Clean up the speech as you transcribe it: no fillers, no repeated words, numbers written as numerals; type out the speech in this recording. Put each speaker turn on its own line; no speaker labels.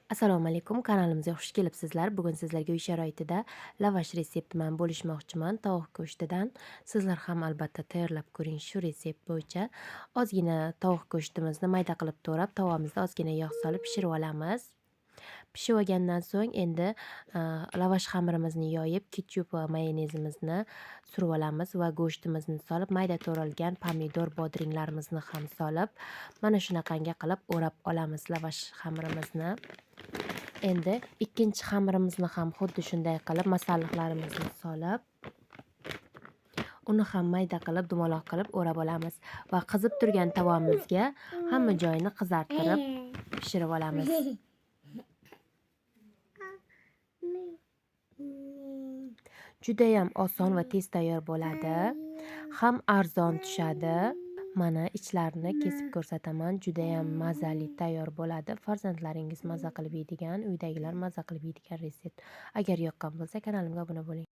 Assalomu alaykum, kanalimizga xush kelibsizlar. Bugun sizlarga uy sharoitida lavash retsepti bilan bo'lishmoqchiman. Tovuq go'shtidan sizlar ham albatta tayyorlab ko'ring shu retsept bo'yicha. Ozgina tovuq go'shtimizni mayda qilib to'g'rab, tovamizda ozgina yog' solib pishirib olamiz. Pishib olgandan so'ng endi lavash xamirimizni yoyib, ketchup va mayonezimizni surib olamiz va go'shtimizni solib, mayda to'ralgan pomidor, bodringlarimizni ham solib, mana shunaqangi qilib o'rab olamiz lavash xamirimizni. Endi ikkinchi xamirimizni ham xuddi shunday qilib masalliqlarimizni solib, uni ham mayda qilib, dumaloq qilib o'rab olamiz va qizib turgan tovamizga hamma joyini qizartirib pishirib olamiz. Judayam oson va tez tayyor bo'ladi. Ham arzon tushadi. Mana ichlarini kesib ko'rsataman. Judayam mazali tayyor bo'ladi. Farzandlaringiz maza qilib yeydigan, uydagilar maza qilib yeydigan retsept. Agar yoqqan bo'lsa, kanalimga obuna bo'ling.